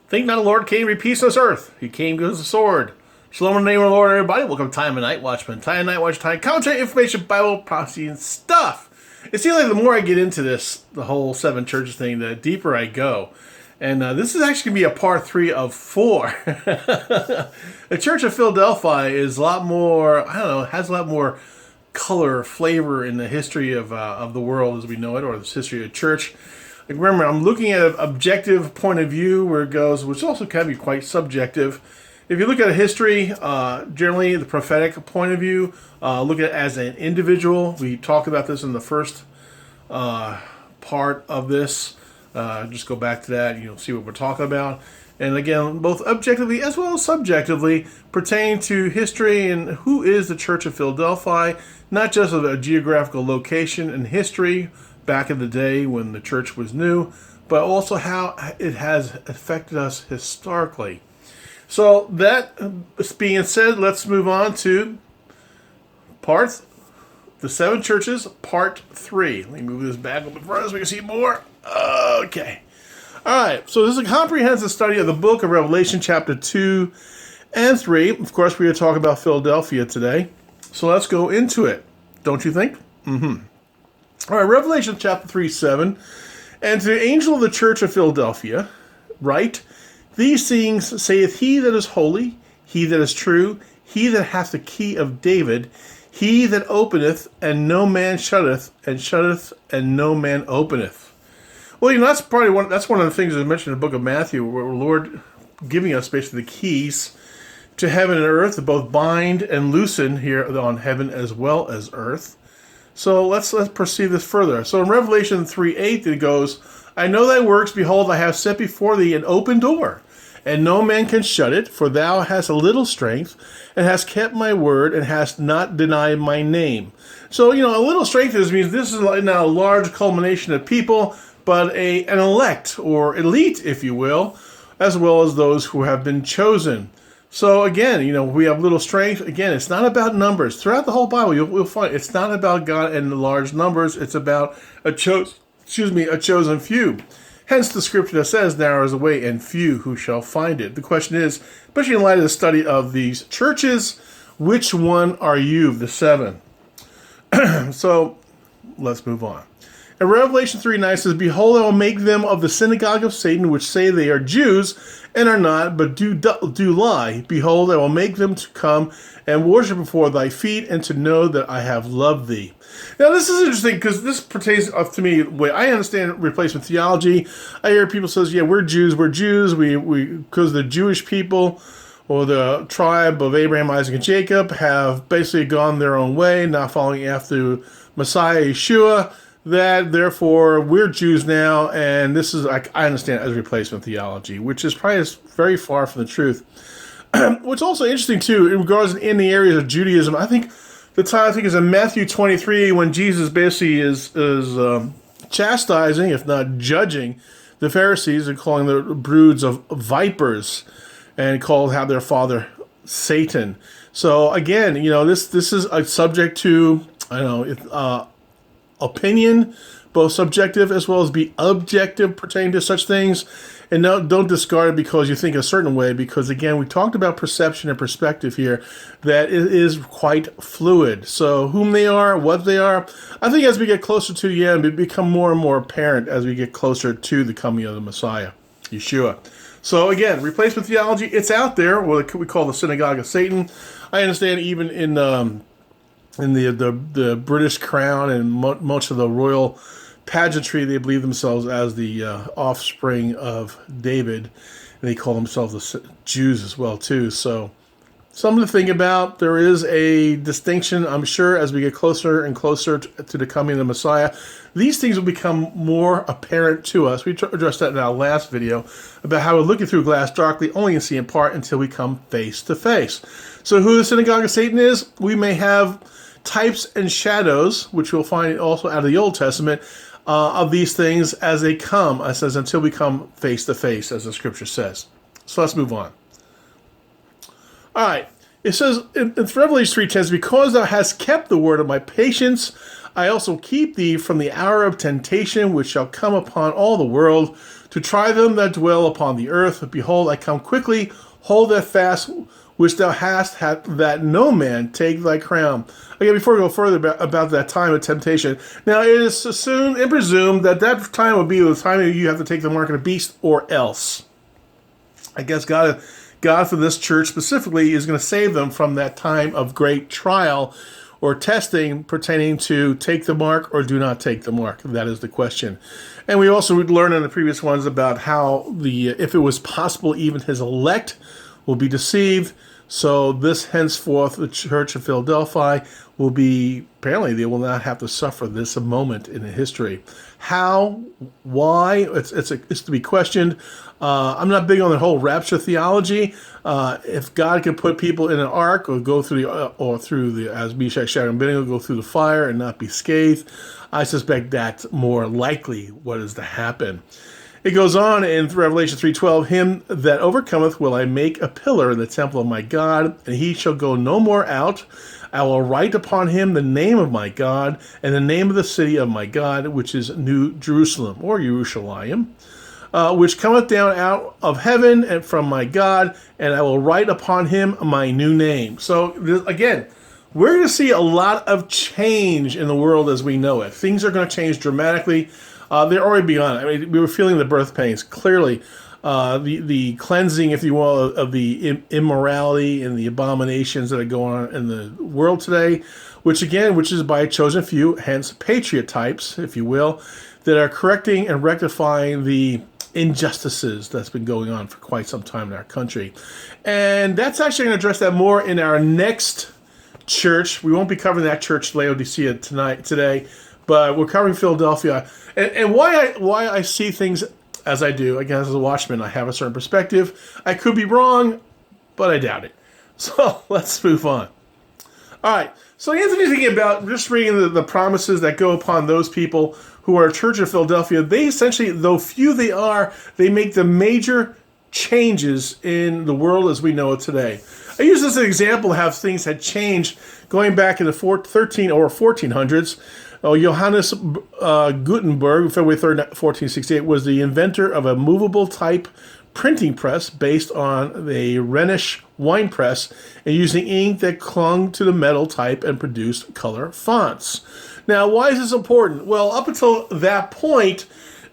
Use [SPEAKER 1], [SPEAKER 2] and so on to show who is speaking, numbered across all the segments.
[SPEAKER 1] Think not the Lord came to bring peace on this earth. He came with a sword. Shalom in the name of the Lord, everybody. Welcome to Time of Knightwatchman. Time of Knightwatch, time commentary, information, Bible, prophecy, and stuff. It seems like the more I get into this, the whole seven churches thing, the deeper I go. And this is actually going to be a part 3 of 4. The Church of Philadelphia is a lot more, has a lot more color, flavor in the history of the world as we know it, or the history of the church. Like, remember, I'm looking at an objective point of view where it goes, which also can be quite subjective. If you look at a history, generally the prophetic point of view, look at it as an individual. We talked about this in the first part of this. Just go back to that and you'll see what we're talking about. And again, both objectively as well as subjectively pertain to history and who is the Church of Philadelphia, not just of a geographical location and history back in the day when the church was new, but also how it has affected us historically. So that being said, let's move on to the 7 churches, part 3. Let me move this back a little bit further so we can see more. Okay. All right. So this is a comprehensive study of the book of Revelation, chapter 2 and 3. Of course, we are talking about Philadelphia today. So let's go into it. Don't you think? Mm-hmm. All right. Revelation, chapter 3:7. And to the angel of the church of Philadelphia, write, these things saith he that is holy, he that is true, he that hath the key of David, he that openeth, and no man shutteth, and shutteth, and no man openeth. Well, that's probably one of the things that's mentioned in the book of Matthew, where the Lord giving us basically the keys to heaven and earth to both bind and loosen here on heaven as well as earth. So let's proceed this further. So in Revelation 3:8 it goes, I know thy works, behold, I have set before thee an open door, and no man can shut it, for thou hast a little strength, and hast kept my word, and hast not denied my name. So, a little strength means this is now a large culmination of people, but an elect, or elite, if you will, as well as those who have been chosen. So again, we have little strength. Again, it's not about numbers. Throughout the whole Bible, you'll find it's not about God and large numbers. It's about a chosen few. Hence the scripture that says, narrow is the way and few who shall find it. The question is, especially in light of the study of these churches, which one are you of the 7? So let's move on. In Revelation 3:9 says, behold, I will make them of the synagogue of Satan, which say they are Jews, and are not, but do lie. Behold, I will make them to come and worship before thy feet, and to know that I have loved thee. Now, this is interesting, because this pertains to me, the way I understand replacement theology. I hear people say, yeah, we're Jews, because the Jewish people, or the tribe of Abraham, Isaac, and Jacob, have basically gone their own way, not following after Messiah, Yeshua, that therefore we're Jews now, and this is, I understand, as replacement theology, which is probably very far from the truth. What's also interesting too, in regards in the areas of Judaism, I think the time is in Matthew 23 when Jesus basically is chastising, if not judging, the Pharisees and calling the broods of vipers, and called how their father Satan. So again, this is a subject to opinion, both subjective as well as be objective pertaining to such things. And don't discard it because you think a certain way, because again, we talked about perception and perspective here, that it is quite fluid. So whom they are, what they are, I think as we get closer to the end, it become more and more apparent as we get closer to the coming of the Messiah, Yeshua. So again, replacement theology, it's out there, what we call the synagogue of Satan. I understand even in the British crown and much of the royal pageantry, they believe themselves as the offspring of David, and they call themselves the Jews as well too. So something to think about. There is a distinction, I'm sure, as we get closer and closer to the coming of the Messiah. These things will become more apparent to us. We addressed that in our last video about how we're looking through glass darkly, only can see in part until we come face to face. So who the synagogue of Satan is, we may have types and shadows, which we'll find also out of the Old Testament, of these things as they come. It says, until we come face to face, as the scripture says. So let's move on. All right. It says in Revelation 3:10, because thou hast kept the word of my patience, I also keep thee from the hour of temptation which shall come upon all the world to try them that dwell upon the earth. Behold, I come quickly. Hold that fast which thou hast, that no man take thy crown. Again, before we go further about that time of temptation, now it is assumed and presumed that that time would be the time you have to take the mark of the beast, or else. I guess God for this church specifically is going to save them from that time of great trial or testing pertaining to take the mark or do not take the mark. That is the question. And we also learned in the previous ones about how if it was possible, even his elect will be deceived. So this henceforth, the Church of Philadelphia will be, apparently they will not have to suffer this moment in history. How? Why? It's to be questioned. I'm not big on the whole rapture theology. If God can put people in an ark or go through as Meshach, Shadrach, and Abednego go through the fire and not be scathed, I suspect that's more likely what is to happen. It goes on in Revelation 3:12, him that overcometh will I make a pillar in the temple of my God, and he shall go no more out. I will write upon him the name of my God, and the name of the city of my God, which is New Jerusalem, or Jerusalem, which cometh down out of heaven and from my God, and I will write upon him my new name. So, again, we're going to see a lot of change in the world as we know it. Things are going to change dramatically. They're already beyond. I mean, we were feeling the birth pains. Clearly, the cleansing, if you will, of the immorality and the abominations that are going on in the world today, which is by a chosen few, hence patriot types, if you will, that are correcting and rectifying the injustices that's been going on for quite some time in our country. And that's actually going to address that more in our next church. We won't be covering that church, Laodicea, today, but we're covering Philadelphia. And why I see things as I do, again, as a watchman, I have a certain perspective. I could be wrong, but I doubt it. So let's move on. All right. So Anthony's thinking about just reading the promises that go upon those people who are a church of Philadelphia. They essentially, though few they are, they make the major changes in the world as we know it today. I use this as an example of how things had changed going back in the 1400s. Johannes Gutenberg, February 3rd, 1468, was the inventor of a movable type printing press based on the Rhenish wine press and using ink that clung to the metal type and produced color fonts. Now, why is this important? Well, up until that point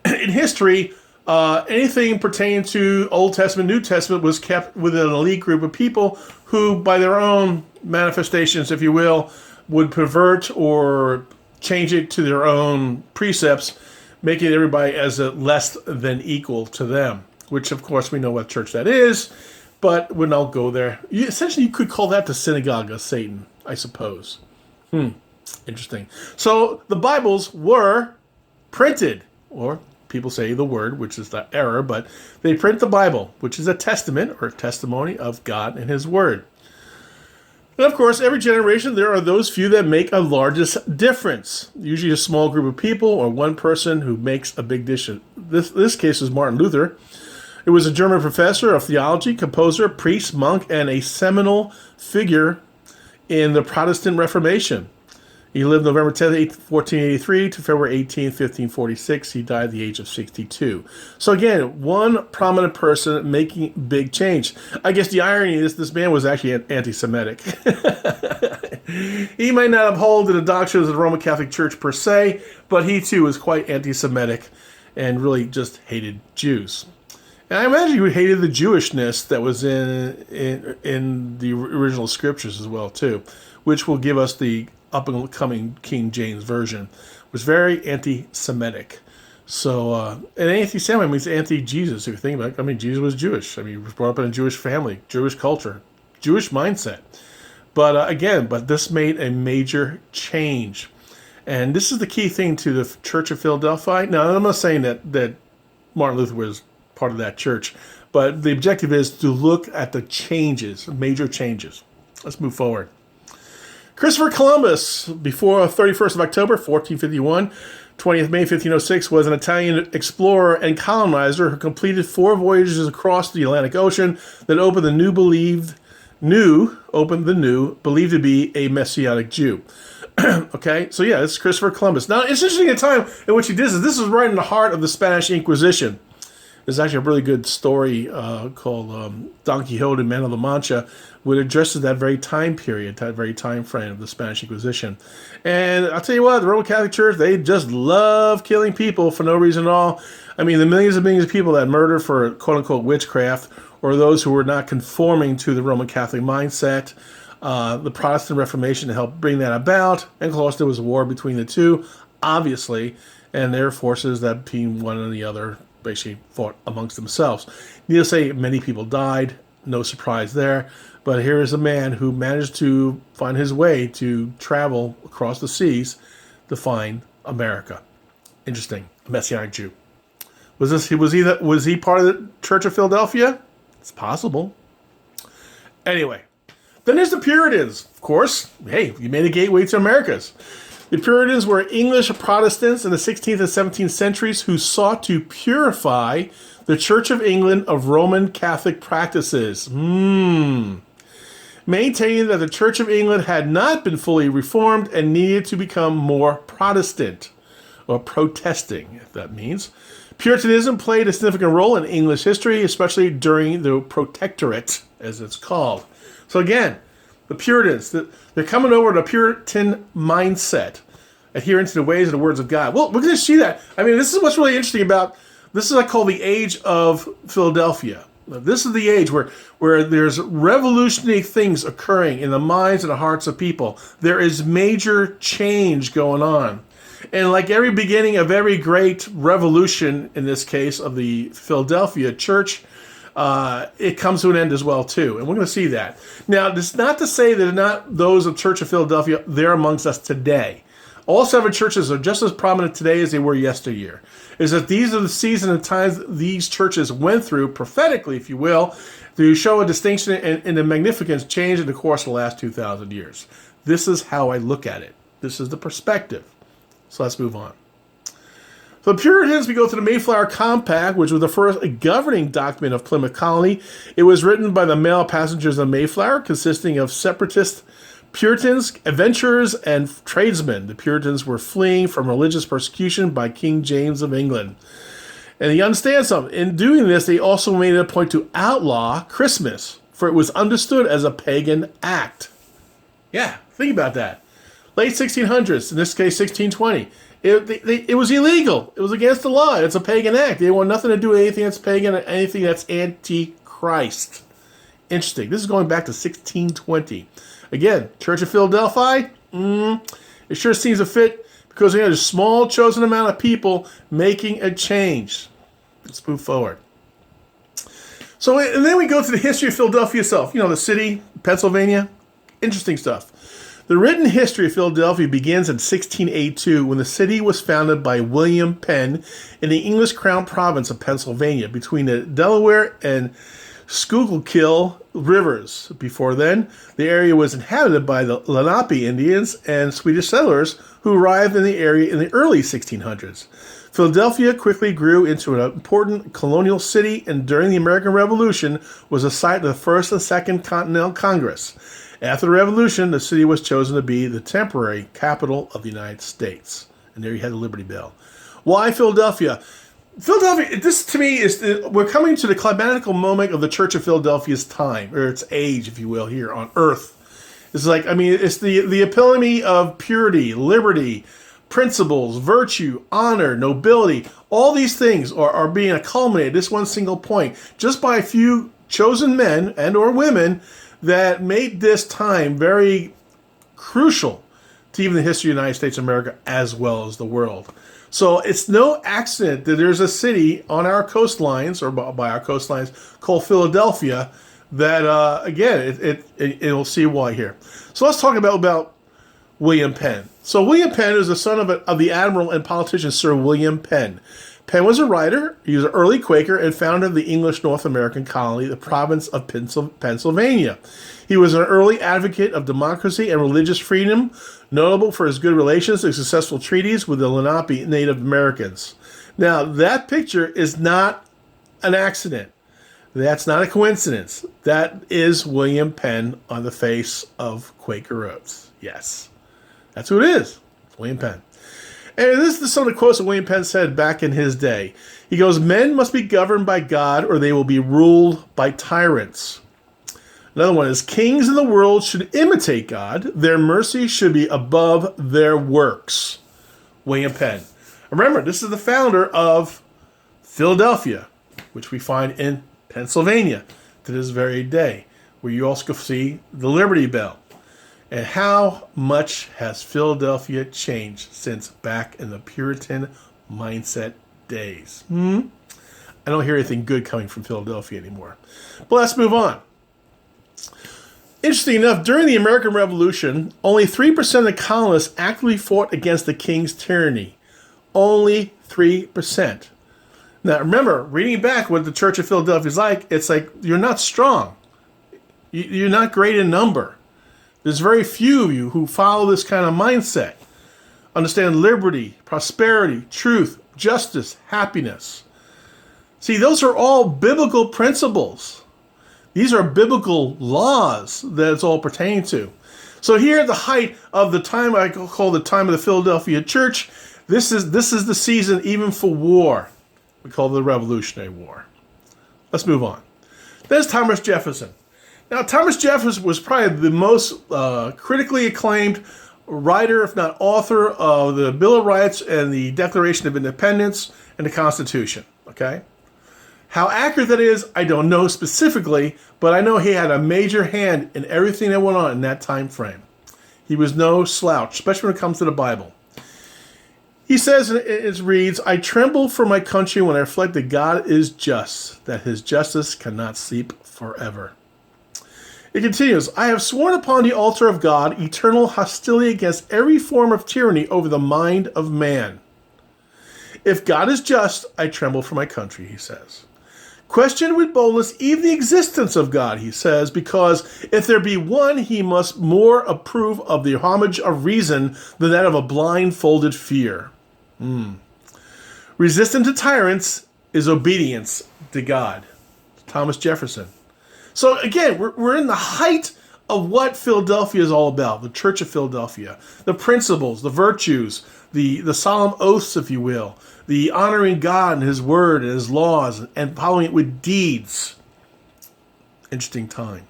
[SPEAKER 1] in history, anything pertaining to Old Testament, New Testament was kept within an elite group of people who, by their own manifestations, if you will, would pervert or change it to their own precepts, making everybody as a less than equal to them, which, of course, we know what church that is, but we'll not go there. Essentially, you could call that the synagogue of Satan, I suppose. Interesting. So the Bibles were printed, or people say the word, which is the error, but they print the Bible, which is a testament or testimony of God and his word. And of course, every generation, there are those few that make a largest difference. Usually a small group of people or one person who makes a big difference. This case is Martin Luther. It was a German professor of theology, composer, priest, monk, and a seminal figure in the Protestant Reformation. He lived November 10th, 1483 to February 18th, 1546. He died at the age of 62. So again, one prominent person making big change. I guess the irony is this man was actually anti-Semitic. He might not uphold the doctrines of the Roman Catholic Church per se, but he too was quite anti-Semitic and really just hated Jews. And I imagine he hated the Jewishness that was in the original scriptures as well too, which will give us the up-and-coming King James Version, was very anti-Semitic. So, and anti-Semitic means anti-Jesus, if you think about it. I mean, Jesus was Jewish. I mean, he was brought up in a Jewish family, Jewish culture, Jewish mindset. But again, this made a major change. And this is the key thing to the Church of Philadelphia. Now, I'm not saying that Martin Luther was part of that church, but the objective is to look at the changes, major changes. Let's move forward. Christopher Columbus, before 31st of October, 1451, 20th May, 1506, was an Italian explorer and colonizer who completed 4 voyages across the Atlantic Ocean that opened the new believed to be a Messianic Jew. Okay, so yeah, this is Christopher Columbus. Now, it's interesting a time in which he did this. This was right in the heart of the Spanish Inquisition. There's actually a really good story called Don Quixote, Man of La Mancha, which addresses that very time period, that very time frame of the Spanish Inquisition. And I'll tell you what, the Roman Catholic Church, they just love killing people for no reason at all. I mean, the millions and millions of people that murder for quote-unquote witchcraft, or those who were not conforming to the Roman Catholic mindset, the Protestant Reformation helped bring that about. And of course, there was a war between the two, obviously, and their forces that between one and the other basically fought amongst themselves. Needless to say, many people died. No surprise there. But here is a man who managed to find his way to travel across the seas to find America. Interesting. A Messianic Jew. Was he part of the Church of Philadelphia? It's possible. Anyway, then there's the Puritans. Of course, hey, you made a gateway to Americas. The Puritans were English Protestants in the 16th and 17th centuries who sought to purify the Church of England of Roman Catholic practices. Maintaining that the Church of England had not been fully reformed and needed to become more Protestant, or protesting, if that means. Puritanism played a significant role in English history, especially during the Protectorate, as it's called. So again, the Puritans, they're coming over to a Puritan mindset, adhering to the ways and the words of God. Well, we're going to see that. I mean, this is what's really interesting about, this is what I call the age of Philadelphia. This is the age where there's revolutionary things occurring in the minds and the hearts of people. There is major change going on. And like every beginning of every great revolution, in this case of the Philadelphia church, it comes to an end as well, too. And we're going to see that. Now, it's not to say that not those of Church of Philadelphia, they're amongst us today. All 7 churches are just as prominent today as they were yesteryear. Is that these are the seasons and times these churches went through, prophetically, if you will, to show a distinction and a magnificent change in the course of the last 2,000 years. This is how I look at it. This is the perspective. So let's move on. So the Puritans, we go to the Mayflower Compact, which was the first governing document of Plymouth Colony. It was written by the male passengers of Mayflower, consisting of separatist Puritans, adventurers, and tradesmen. The Puritans were fleeing from religious persecution by King James of England. And you understand something. In doing this, they also made it a point to outlaw Christmas, for it was understood as a pagan act. Yeah, think about that. Late 1600s, in this case 1620. It was illegal. It was against the law. It's a pagan act. They want nothing to do with anything that's pagan or anything that's anti-Christ. Interesting. This is going back to 1620. Again, Church of Philadelphia, it sure seems to fit because there's a small chosen amount of people making a change. Let's move forward. So, and then we go to the history of Philadelphia itself. You know, the city, Pennsylvania. Interesting stuff. The written history of Philadelphia begins in 1682 when the city was founded by William Penn in the English Crown province of Pennsylvania between the Delaware and Schuylkill rivers. Before then, the area was inhabited by the Lenape Indians and Swedish settlers who arrived in the area in the early 1600s. Philadelphia quickly grew into an important colonial city and during the American Revolution was a site of the First and Second Continental Congress. After the Revolution, the city was chosen to be the temporary capital of the United States. And there you had the Liberty Bell. Why Philadelphia? Philadelphia, this to me is, we're coming to the climactical moment of the Church of Philadelphia's time, or its age, if you will, here on earth. It's like, I mean, it's the epitome of purity, liberty, principles, virtue, honor, nobility. All these things are being culminated at this one single point, just by a few chosen men and or women that made this time very crucial to even the history of the United States of America as well as the world. So it's no accident that there's a city on our coastlines, or by our coastlines, called Philadelphia, that, again, it'll see why here. So let's talk about William Penn. So William Penn is the son of the admiral and politician Sir William Penn. Penn was a writer. He was an early Quaker and founded the English North American colony, the province of Pennsylvania. He was an early advocate of democracy and religious freedom, notable for his good relations and successful treaties with the Lenape Native Americans. Now, that picture is not an accident. That's not a coincidence. That is William Penn on the face of Quaker oats. Yes, that's who it is. It's William Penn. And this is some of the quotes that William Penn said back in his day. He goes, "Men must be governed by God or they will be ruled by tyrants." Another one is, "Kings in the world should imitate God. Their mercy should be above their works." William Penn. Remember, this is the founder of Philadelphia, which we find in Pennsylvania to this very day, where you also see the Liberty Bell. And how much has Philadelphia changed since back in the Puritan mindset days? I don't hear anything good coming from Philadelphia anymore. But let's move on. Interesting enough, during the American Revolution, only 3% of the colonists actively fought against the king's tyranny. Only 3%. Now, remember, reading back what the Church of Philadelphia is like, it's like, you're not strong. You're not great in number. There's very few of you who follow this kind of mindset. Understand liberty, prosperity, truth, justice, happiness. See, those are all biblical principles. These are biblical laws that it's all pertaining to. So here at the height of the time I call the time of the Philadelphia church, this is the season even for war. We call it the Revolutionary War. Let's move on. There's Thomas Jefferson. Now, Thomas Jefferson was probably the most critically acclaimed writer, if not author, of the Bill of Rights and the Declaration of Independence and the Constitution. Okay? How accurate that is, I don't know specifically, but I know he had a major hand in everything that went on in that time frame. He was no slouch, especially when it comes to the Bible. He says, it reads, "I tremble for my country when I reflect that God is just, that his justice cannot sleep forever." It continues, "I have sworn upon the altar of God eternal hostility against every form of tyranny over the mind of man. If God is just, I tremble for my country," he says. "Question with boldness even the existence of God," he says, "because if there be one, he must more approve of the homage of reason than that of a blindfolded fear." Resistance to tyrants is obedience to God. Thomas Jefferson. So again, we're in the height of what Philadelphia is all about, the Church of Philadelphia. The principles, the virtues, the solemn oaths, if you will, the honoring God and his word and his laws and following it with deeds. Interesting time.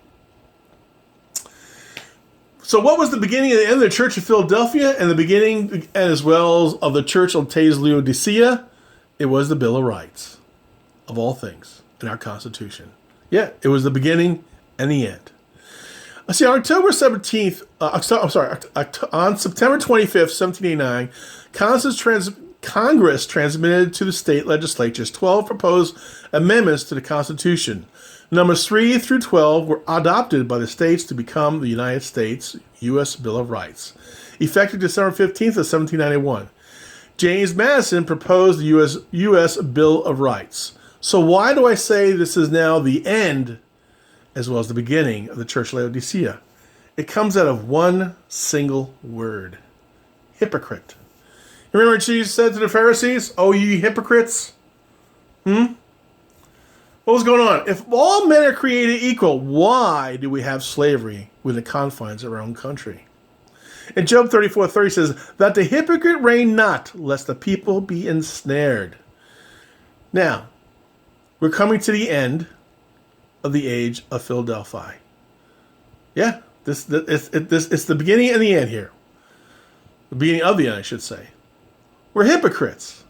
[SPEAKER 1] So what was the beginning and the end of the Church of Philadelphia and the beginning as well of the Church of Laodicea? It was the Bill of Rights, of all things, in our Constitution. Yeah, it was the beginning and the end. See, on October 17th, on September 25th, 1789, Congress transmitted to the state legislatures 12 proposed amendments to the Constitution. Numbers 3 through 12 were adopted by the states to become the United States U.S. Bill of Rights, effective December 15th of 1791. James Madison proposed the U.S. Bill of Rights. So why do I say this is now the end as well as the beginning of the Church of Laodicea? It comes out of one single word: hypocrite. Remember what Jesus said to the Pharisees? "Oh, ye hypocrites." What was going on? If all men are created equal, why do we have slavery within the confines of our own country? And Job 34:30 says, "That the hypocrite reign not, lest the people be ensnared." Now, we're coming to the end of the age of Philadelphia. Yeah, it's the beginning and the end here. The beginning of the end, I should say. We're hypocrites.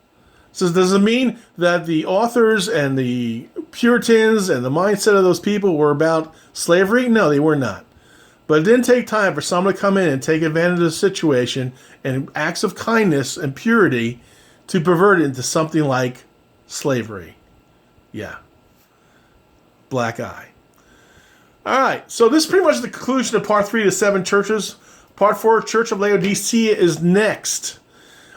[SPEAKER 1] So does it mean that the authors and the Puritans and the mindset of those people were about slavery? No, they were not. But it didn't take time for someone to come in and take advantage of the situation and acts of kindness and purity to pervert it into something like slavery. Yeah. Black eye. All right. So this is pretty much the conclusion of part 3 of the 7 churches. Part 4, Church of Laodicea, is next.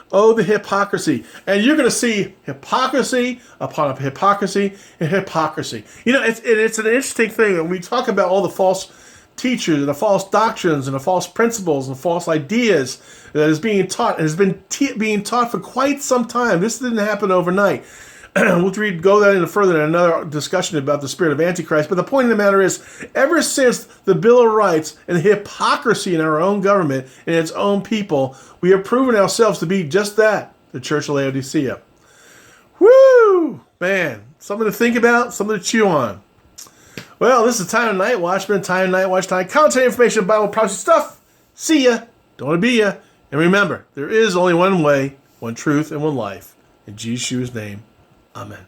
[SPEAKER 1] Oh, the hypocrisy. And you're going to see hypocrisy upon hypocrisy and hypocrisy. You know, it's an interesting thing when we talk about all the false teachers and the false doctrines and the false principles and false ideas that is being taught and has been being taught for quite some time. This didn't happen overnight. We'll go that into further in another discussion about the spirit of Antichrist. But the point of the matter is, ever since the Bill of Rights and the hypocrisy in our own government and its own people, we have proven ourselves to be just that, the Church of Laodicea. Woo! Man, something to think about, something to chew on. Well, this is Time of Night Watchman, Time of Night Watch Time. Commentary, information, Bible, prophecy stuff. See ya. Don't want to be ya. And remember, there is only one way, one truth, and one life. In Yeshua's name, amen.